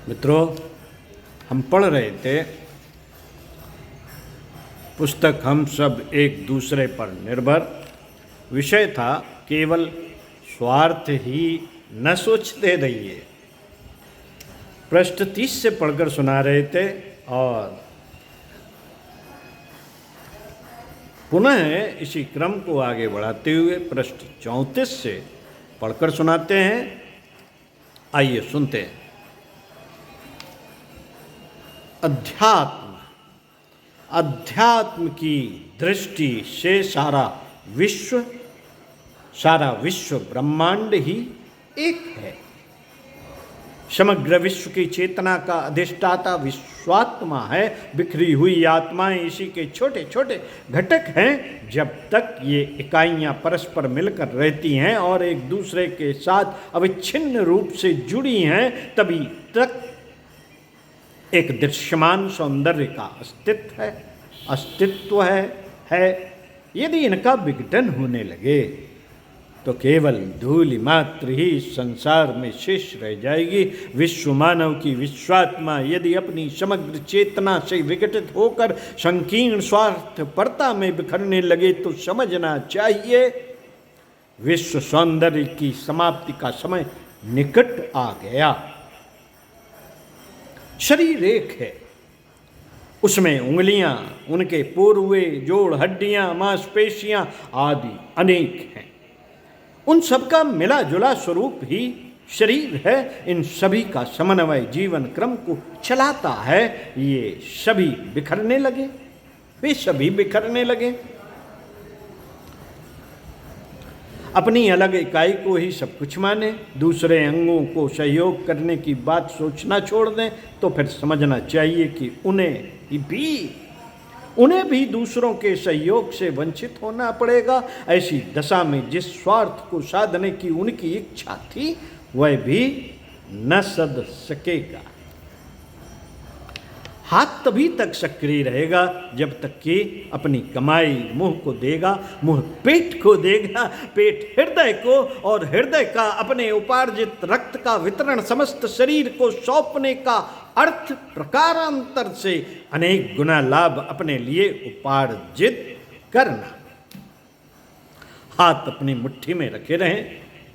मित्रों, हम पढ़ रहे थे पुस्तक हम सब एक दूसरे पर निर्भर। विषय था केवल स्वार्थ ही न सोचते रहिए। पृष्ठ 30 से पढ़कर सुना रहे थे और पुनः इसी क्रम को आगे बढ़ाते हुए पृष्ठ 34 से पढ़कर सुनाते हैं। आइए सुनते हैं। अध्यात्म की दृष्टि से सारा विश्व ब्रह्मांड ही एक है। समग्र विश्व की चेतना का अधिष्ठाता विश्वात्मा है। बिखरी हुई आत्माएं इसी के छोटे छोटे घटक हैं। जब तक ये इकाइयां परस्पर मिलकर रहती हैं और एक दूसरे के साथ अविच्छिन्न रूप से जुड़ी हैं, तभी तक एक दृश्यमान सौंदर्य का अस्तित्व है। यदि इनका विघटन होने लगे तो केवल धूलि मात्र ही इस संसार में शेष रह जाएगी। विश्व मानव की विश्वात्मा यदि अपनी समग्र चेतना से विघटित होकर संकीर्ण स्वार्थपरता में बिखरने लगे तो समझना चाहिए विश्व सौंदर्य की समाप्ति का समय निकट आ गया। शरीर एक है, उसमें उंगलियां, उनके पोरुए, जोड़, हड्डियां, मांसपेशियां आदि अनेक हैं। उन सबका मिला जुला स्वरूप ही शरीर है। इन सभी का समन्वय जीवन क्रम को चलाता है। वे सभी बिखरने लगे। अपनी अलग इकाई को ही सब कुछ माने, दूसरे अंगों को सहयोग करने की बात सोचना छोड़ दें तो फिर समझना चाहिए कि उन्हें भी दूसरों के सहयोग से वंचित होना पड़ेगा। ऐसी दशा में जिस स्वार्थ को साधने की उनकी इच्छा थी वह भी न सध सकेगा। हाथ तभी तक सक्रिय रहेगा जब तक कि अपनी कमाई मुंह को देगा, मुंह पेट को देगा, पेट हृदय को, और हृदय का अपने उपार्जित रक्त का वितरण समस्त शरीर को सौंपने का अर्थ प्रकारांतर से अनेक गुना लाभ अपने लिए उपार्जित करना। हाथ अपनी मुट्ठी में रखे रहें,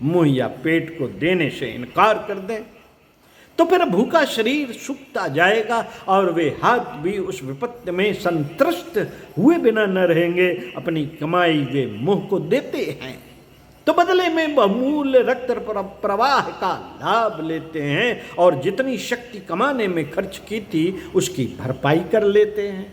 मुंह या पेट को देने से इनकार कर दें तो फिर भूखा शरीर सूखता जाएगा और वे हाथ भी उस विपत्ति में संतृष्ट हुए बिना न रहेंगे। अपनी कमाई वे मुंह को देते हैं तो बदले में बहुमूल्य रक्त प्रवाह का लाभ लेते हैं और जितनी शक्ति कमाने में खर्च की थी उसकी भरपाई कर लेते हैं।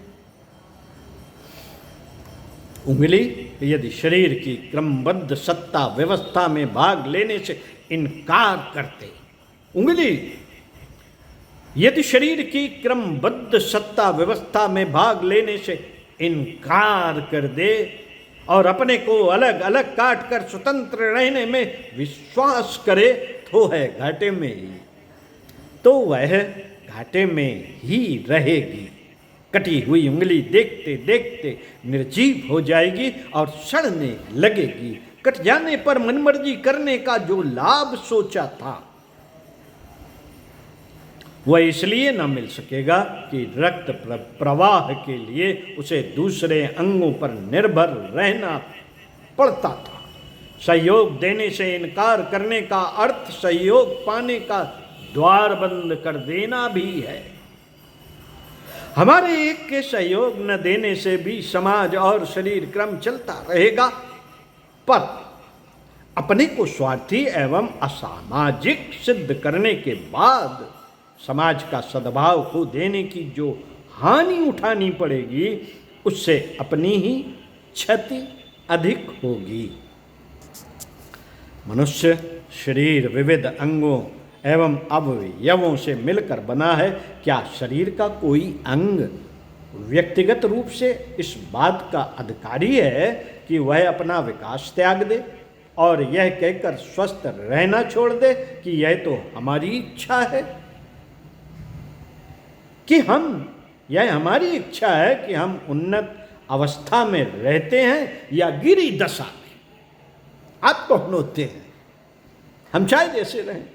उंगली यदि शरीर की क्रमबद्ध सत्ता व्यवस्था में भाग लेने से इनकार करते, उंगली यदि शरीर की क्रमबद्ध सत्ता व्यवस्था में भाग लेने से इनकार कर दे और अपने को अलग अलग काट कर स्वतंत्र रहने में विश्वास करे तो वह घाटे में ही रहेगी। कटी हुई उंगली देखते देखते निर्जीव हो जाएगी और सड़ने लगेगी। कट जाने पर मनमर्जी करने का जो लाभ सोचा था वह इसलिए न मिल सकेगा कि रक्त प्रवाह के लिए उसे दूसरे अंगों पर निर्भर रहना पड़ता था। सहयोग देने से इनकार करने का अर्थ सहयोग पाने का द्वार बंद कर देना भी है। हमारे एक के सहयोग न देने से भी समाज और शरीर क्रम चलता रहेगा, पर अपने को स्वार्थी एवं असामाजिक सिद्ध करने के बाद समाज का सद्भाव को देने की जो हानि उठानी पड़ेगी उससे अपनी ही क्षति अधिक होगी। मनुष्य शरीर विविध अंगों एवं अवयवों से मिलकर बना है। क्या शरीर का कोई अंग व्यक्तिगत रूप से इस बात का अधिकारी है कि वह अपना विकास त्याग दे और यह कहकर स्वस्थ रहना छोड़ दे कि यह तो हमारी इच्छा है यह हमारी इच्छा है कि हम उन्नत अवस्था में रहते हैं या गिरी दशा में आत्महनोते हैं। हम चाहे जैसे रहें,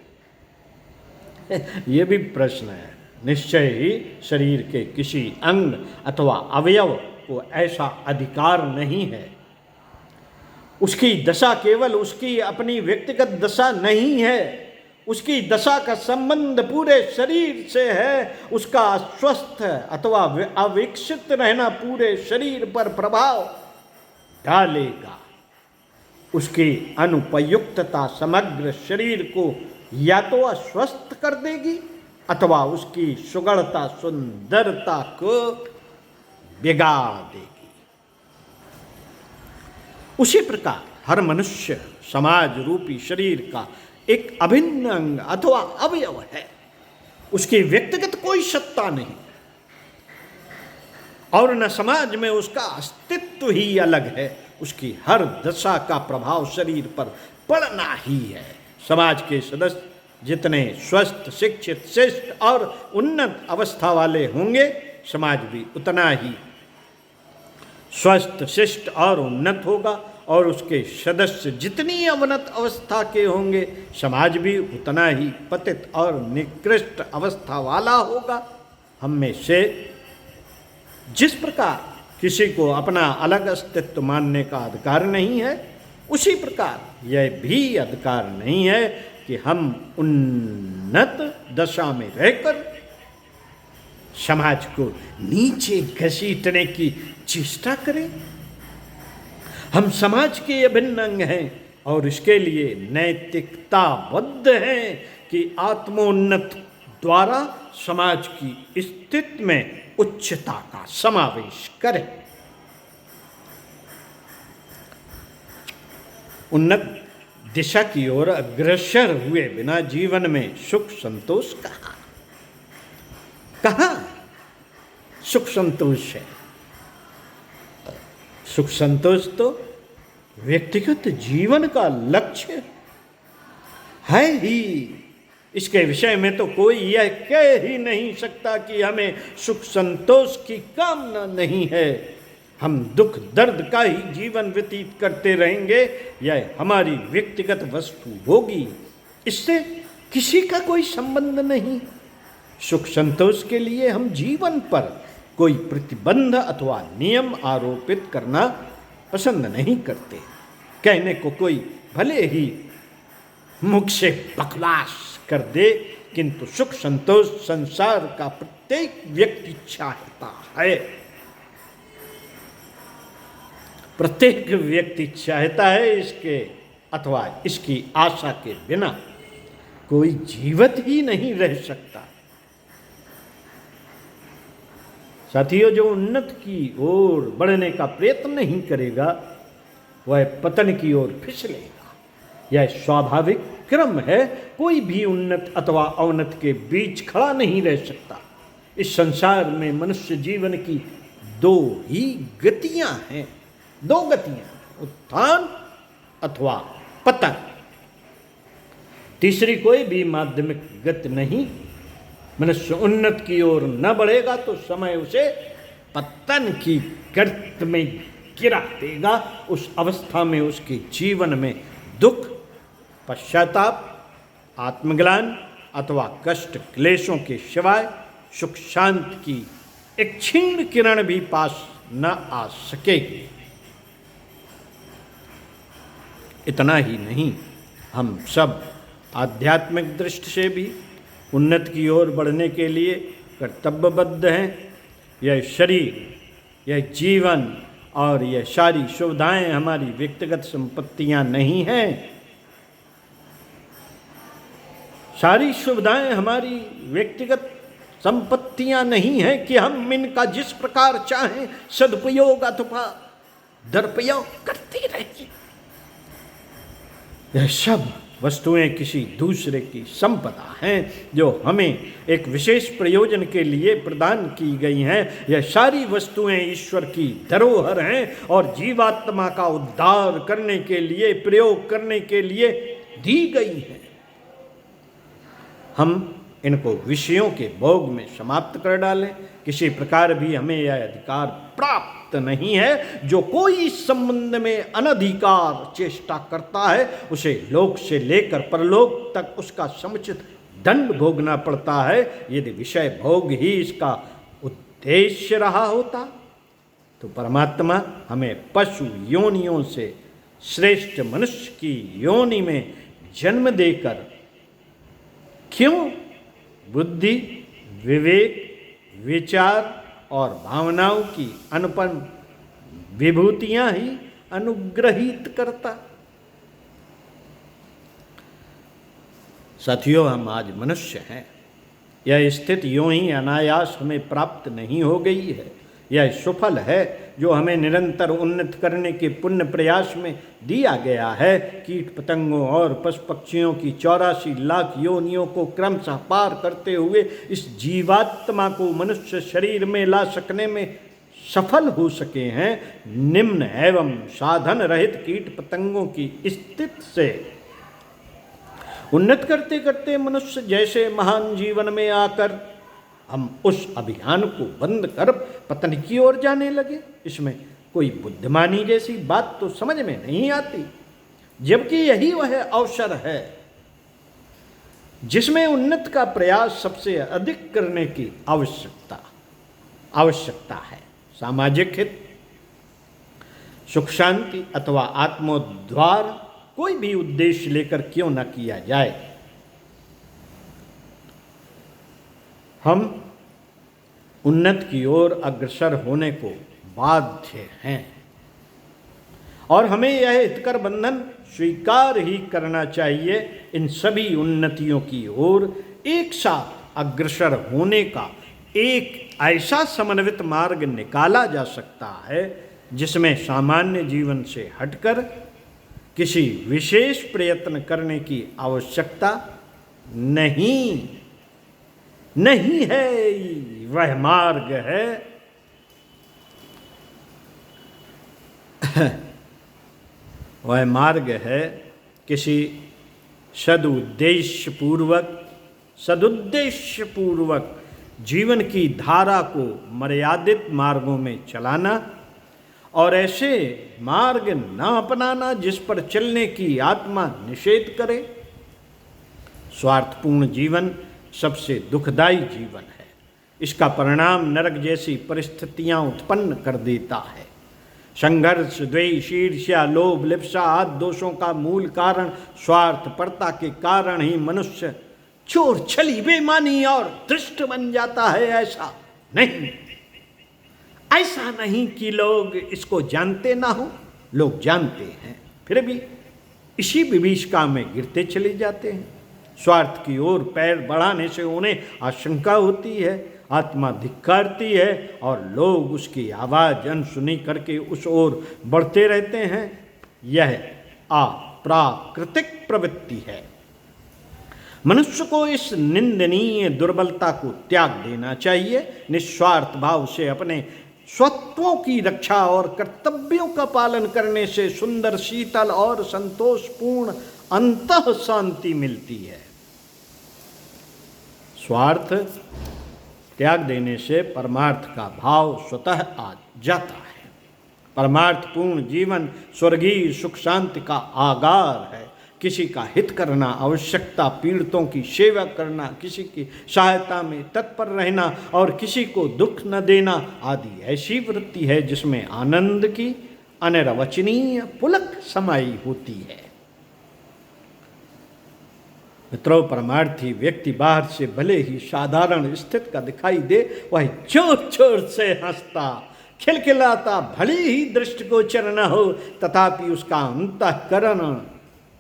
ये भी प्रश्न है। निश्चय ही शरीर के किसी अंग अथवा अवयव को ऐसा अधिकार नहीं है। उसकी दशा केवल उसकी अपनी व्यक्तिगत दशा नहीं है, उसकी दशा का संबंध पूरे शरीर से है। उसका अस्वस्थ अथवा अविकसित रहना पूरे शरीर पर प्रभाव डालेगा। उसकी अनुपयुक्तता समग्र शरीर को या तो अस्वस्थ कर देगी अथवा उसकी सुगढ़ता सुंदरता को बिगाड़ देगी। उसी प्रकार हर मनुष्य समाज रूपी शरीर का एक अभिन्न अंग अथवा अवयव है। उसकी व्यक्तिगत कोई सत्ता नहीं और न समाज में उसका अस्तित्व ही अलग है। उसकी हर दशा का प्रभाव शरीर पर पड़ना ही है। समाज के सदस्य जितने स्वस्थ, शिक्षित, श्रेष्ठ और उन्नत अवस्था वाले होंगे, समाज भी उतना ही स्वस्थ, शिष्ट और उन्नत होगा। और उसके सदस्य जितनी अवनत अवस्था के होंगे, समाज भी उतना ही पतित और निकृष्ट अवस्था वाला होगा। हम में से जिस प्रकार किसी को अपना अलग अस्तित्व मानने का अधिकार नहीं है, उसी प्रकार यह भी अधिकार नहीं है कि हम उन्नत दशा में रहकर समाज को नीचे घसीटने की चेष्टा करें। हम समाज के अभिन्न अंग हैं और इसके लिए नैतिकताबद्ध हैं कि आत्मोन्नत द्वारा समाज की स्थिति में उच्चता का समावेश करें। उन्नत दिशा की ओर अग्रसर हुए बिना जीवन में सुख संतोष कहाँ सुख संतोष है? सुख संतोष तो व्यक्तिगत जीवन का लक्ष्य है ही। इसके विषय में तो कोई यह कह ही नहीं सकता कि हमें सुख संतोष की कामना नहीं है। हम दुख दर्द का ही जीवन व्यतीत करते रहेंगे, यह हमारी व्यक्तिगत वस्तु होगी। इससे किसी का कोई संबंध नहीं। सुख संतोष के लिए हम जीवन पर कोई प्रतिबंध अथवा नियम आरोपित करना पसंद नहीं करते। कहने को कोई भले ही मुख से बकवास कर दे, किंतु सुख संतोष संसार का प्रत्येक व्यक्ति चाहता है। प्रत्येक व्यक्ति चाहता है। इसके अथवा इसकी आशा के बिना कोई जीवित ही नहीं रह सकता। साथियों, जो उन्नत की ओर बढ़ने का प्रयत्न नहीं करेगा, वह पतन की ओर फिसलेगा। यह स्वाभाविक क्रम है। कोई भी उन्नत अथवा अवनत के बीच खड़ा नहीं रह सकता। इस संसार में मनुष्य जीवन की दो ही गतियां हैं, दो गतियां, उत्थान अथवा पतन। तीसरी कोई भी माध्यमिक गति नहीं। मनुष्य उन्नत की ओर न बढ़ेगा तो समय उसे पतन की गर्त में गिरा देगा। उस अवस्था में उसके जीवन में दुख, पश्चाताप, आत्मग्लान अथवा कष्ट क्लेशों के सिवाय सुख शांति की एक क्षीण किरण भी पास न आ सकेगी। इतना ही नहीं, हम सब आध्यात्मिक दृष्टि से भी उन्नत की ओर बढ़ने के लिए कर्तव्यबद्ध हैं। यह शरीर, यह जीवन और यह सारी सुविधाएं हमारी व्यक्तिगत संपत्तियां नहीं हैं। सारी सुविधाएं हमारी व्यक्तिगत संपत्तियां नहीं हैं कि हम इनका जिस प्रकार चाहें सदुपयोग अथवा दुरुपयोग करते रहें। यह सब वस्तुएं किसी दूसरे की संपदा हैं जो हमें एक विशेष प्रयोजन के लिए प्रदान की गई हैं। यह सारी वस्तुएं ईश्वर की धरोहर हैं और जीवात्मा का उद्धार करने के लिए, प्रयोग करने के लिए दी गई हैं। हम इनको विषयों के भोग में समाप्त कर डालें, किसी प्रकार भी हमें यह अधिकार प्राप्त नहीं है। जो कोई इस संबंध में अनधिकार चेष्टा करता है, उसे लोक से लेकर परलोक तक उसका समुचित दंड भोगना पड़ता है। यदि विषय भोग ही इसका उद्देश्य रहा होता तो परमात्मा हमें पशु योनियों से श्रेष्ठ मनुष्य की योनि में जन्म देकर क्यों बुद्धि, विवेक, विचार और भावनाओं की अनुपम विभूतियां ही अनुग्रहित करता। साथियों, हम आज मनुष्य हैं। यह स्थिति यूं ही अनायास हमें प्राप्त नहीं हो गई है। यह सुफल है जो हमें निरंतर उन्नत करने के पुण्य प्रयास में दिया गया है। कीट पतंगों और पशु पक्षियों की 84 लाख योनियों को क्रमशः पार करते हुए इस जीवात्मा को मनुष्य शरीर में ला सकने में सफल हो सके हैं। निम्न एवं साधन रहित कीट पतंगों की स्थिति से उन्नत करते करते मनुष्य जैसे महान जीवन में आकर हम उस अभियान को बंद कर पतन की ओर जाने लगे। इसमें कोई बुद्धिमानी जैसी बात तो समझ में नहीं आती, जबकि यही वह अवसर है जिसमें उन्नत का प्रयास सबसे अधिक करने की आवश्यकता है। सामाजिक हित, सुख शांति अथवा आत्मोद्धार कोई भी उद्देश्य लेकर क्यों न किया जाए, हम उन्नत की ओर अग्रसर होने को बाध्य हैं और हमें यह हितकर बंधन स्वीकार ही करना चाहिए। इन सभी उन्नतियों की ओर एक साथ अग्रसर होने का एक ऐसा समन्वित मार्ग निकाला जा सकता है जिसमें सामान्य जीवन से हटकर किसी विशेष प्रयत्न करने की आवश्यकता नहीं है। वह मार्ग है किसी सदुद्देश्य पूर्वक जीवन की धारा को मर्यादित मार्गों में चलाना और ऐसे मार्ग न अपनाना जिस पर चलने की आत्मा निषेध करे। स्वार्थपूर्ण जीवन सबसे दुखदायी जीवन है। इसका परिणाम नरक जैसी परिस्थितियां उत्पन्न कर देता है। संघर्ष, द्वेष, ईर्ष्या, लोभ, लिप्सा आदि दोषों का मूल कारण स्वार्थपरता के कारण ही मनुष्य चोर, छली, बेईमानी और दुष्ट बन जाता है। ऐसा नहीं कि लोग इसको जानते ना हो, लोग जानते हैं, फिर भी इसी विभीषिका में गिरते चले जाते हैं। स्वार्थ की ओर पैर बढ़ाने से उन्हें आशंका होती है, आत्मा धिक्कारती है और लोग उसकी आवाज़ अनसुनी करके उस ओर बढ़ते रहते हैं। यह अप्राकृतिक प्रवृत्ति है। मनुष्य को इस निंदनीय दुर्बलता को त्याग देना चाहिए। निस्वार्थ भाव से अपने स्वत्वों की रक्षा और कर्तव्यों का पालन करने से सुंदर, शीतल और संतोषपूर्ण अंतः शांति मिलती है। स्वार्थ त्याग देने से परमार्थ का भाव स्वतः आ जाता है। परमार्थपूर्ण जीवन स्वर्गीय सुख शांति का आगार है। किसी का हित करना, आवश्यकता पीड़ितों की सेवा करना, किसी की सहायता में तत्पर रहना और किसी को दुख न देना आदि ऐसी वृत्ति है जिसमें आनंद की अनिर्वचनीय पुलक समाई होती है। मित्रों, परमार्थी व्यक्ति बाहर से भले ही साधारण स्थिति का दिखाई दे, वह जोर जोर से हंसता खिलखिलाता भले ही दृष्टिगोचर न हो, तथापि उसका अंतःकरण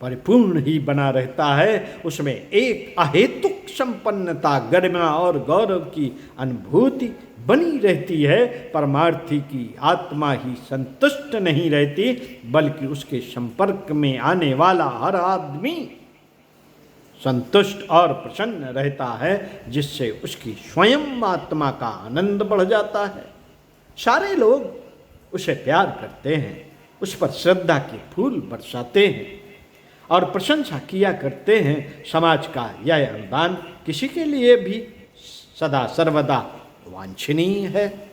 परिपूर्ण ही बना रहता है। उसमें एक अहेतुक संपन्नता, गरिमा और गौरव की अनुभूति बनी रहती है। परमार्थी की आत्मा ही संतुष्ट नहीं रहती, बल्कि उसके संपर्क में आने वाला हर आदमी संतुष्ट और प्रसन्न रहता है, जिससे उसकी स्वयं आत्मा का आनंद बढ़ जाता है। सारे लोग उसे प्यार करते हैं, उस पर श्रद्धा के फूल बरसाते हैं और प्रशंसा किया करते हैं। समाज का यह अनुदान किसी के लिए भी सदा सर्वदा वांछनीय है।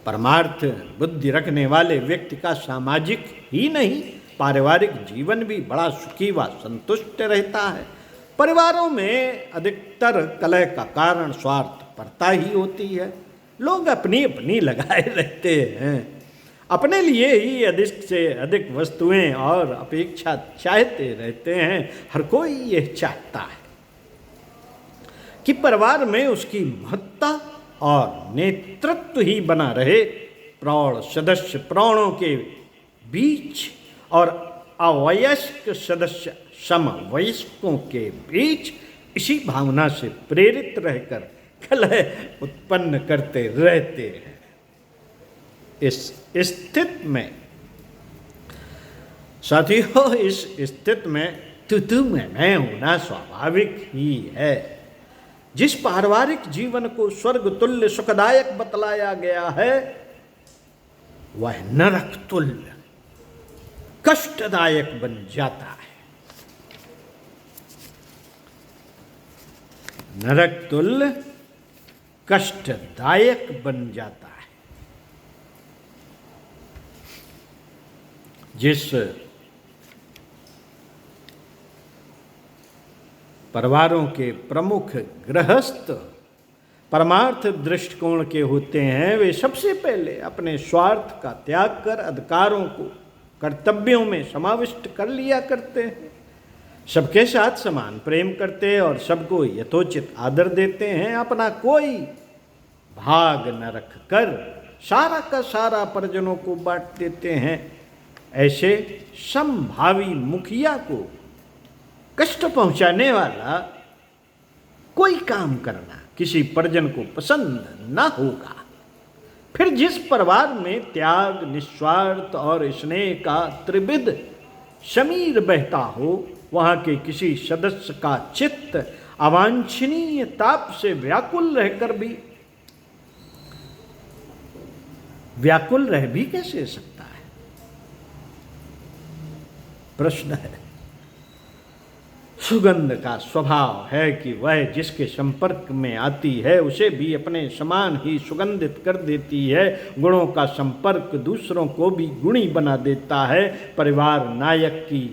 परमार्थ बुद्धि रखने वाले व्यक्ति का सामाजिक ही नहीं, पारिवारिक जीवन भी बड़ा सुखी व संतुष्ट रहता है। परिवारों में अधिकतर कलह का कारण स्वार्थपरता ही होती है। लोग अपनी अपनी लगाए रहते हैं, अपने लिए ही अधिक से अधिक वस्तुएं और अपेक्षा चाहते रहते हैं। हर कोई यह चाहता है कि परिवार में उसकी महत्ता और नेतृत्व ही बना रहे। प्रौढ़ सदस्य प्रौढ़ों के बीच और अवयस्क सदस्य समवयस्कों के बीच इसी भावना से प्रेरित रहकर कलह उत्पन्न करते रहते हैं। इस स्थिति में साथियों, इस स्थिति में तू में मैं होना स्वाभाविक ही है। जिस पारिवारिक जीवन को स्वर्ग तुल्य सुखदायक बतलाया गया है, वह नरक तुल्य कष्टदायक बन जाता है। नरक तुल्य कष्टदायक बन जाता है। जिस परिवारों के प्रमुख गृहस्थ परमार्थ दृष्टिकोण के होते हैं, वे सबसे पहले अपने स्वार्थ का त्याग कर अधिकारों को कर्तव्यों में समाविष्ट कर लिया करते हैं। सबके साथ समान प्रेम करते और सबको यथोचित आदर देते हैं। अपना कोई भाग न रख कर सारा का सारा परिजनों को बांट देते हैं। ऐसे समभावी मुखिया को कष्ट पहुंचाने वाला कोई काम करना किसी परिजन को पसंद न होगा। फिर जिस परिवार में त्याग, निस्वार्थ और स्नेह का त्रिविध समीर बहता हो, वहां के किसी सदस्य का चित्त अवांछनीय ताप से व्याकुल रह भी कैसे सकता है? प्रश्न है। सुगंध का स्वभाव है कि वह जिसके संपर्क में आती है उसे भी अपने समान ही सुगंधित कर देती है। गुणों का संपर्क दूसरों को भी गुणी बना देता है। परिवार नायक की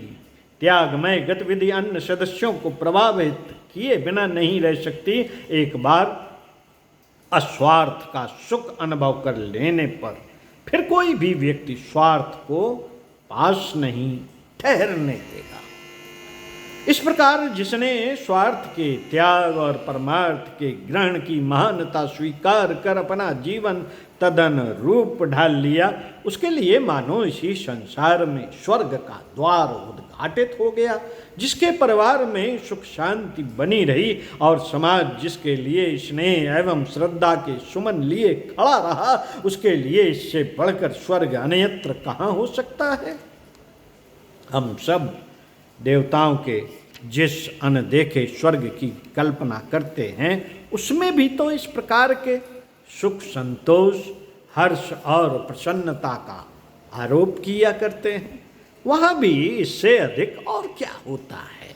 त्यागमय गतिविधि अन्य सदस्यों को प्रभावित किए बिना नहीं रह सकती। एक बार अस्वार्थ का सुख अनुभव कर लेने पर फिर कोई भी व्यक्ति स्वार्थ को पास नहीं ठहरने देगा। इस प्रकार जिसने स्वार्थ के त्याग और परमार्थ के ग्रहण की महानता स्वीकार कर अपना जीवन तदन रूप ढाल लिया, उसके लिए मानो इसी संसार में स्वर्ग का द्वार उद्घाटित हो गया। जिसके परिवार में सुख शांति बनी रही और समाज जिसके लिए स्नेह एवं श्रद्धा के सुमन लिए खड़ा रहा, उसके लिए इससे बढ़कर स्वर्ग अन्यत्र कहाँ हो सकता है? हम सब देवताओं के जिस अनदेखे स्वर्ग की कल्पना करते हैं, उसमें भी तो इस प्रकार के सुख, संतोष, हर्ष और प्रसन्नता का आरोप किया करते हैं। वहां भी इससे अधिक और क्या होता है?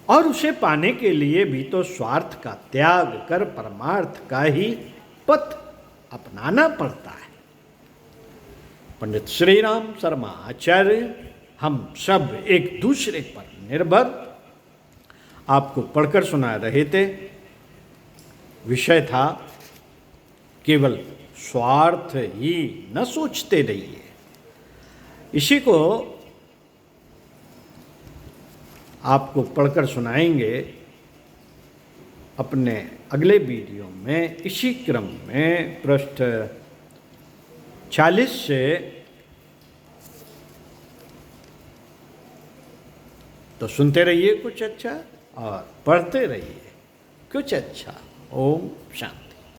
और उसे पाने के लिए भी तो स्वार्थ का त्याग कर परमार्थ का ही पथ अपनाना पड़ता है। पंडित श्री राम शर्मा आचार्य हम सब एक दूसरे पर निर्भर आपको पढ़कर सुना रहे थे। विषय था केवल स्वार्थ ही न सोचते रहिए। इसी को आपको पढ़कर सुनाएंगे अपने अगले वीडियो में। इसी क्रम में पृष्ठ 40 से तो सुनते रहिए कुछ अच्छा और पढ़ते रहिए कुछ अच्छा। ओम शांति।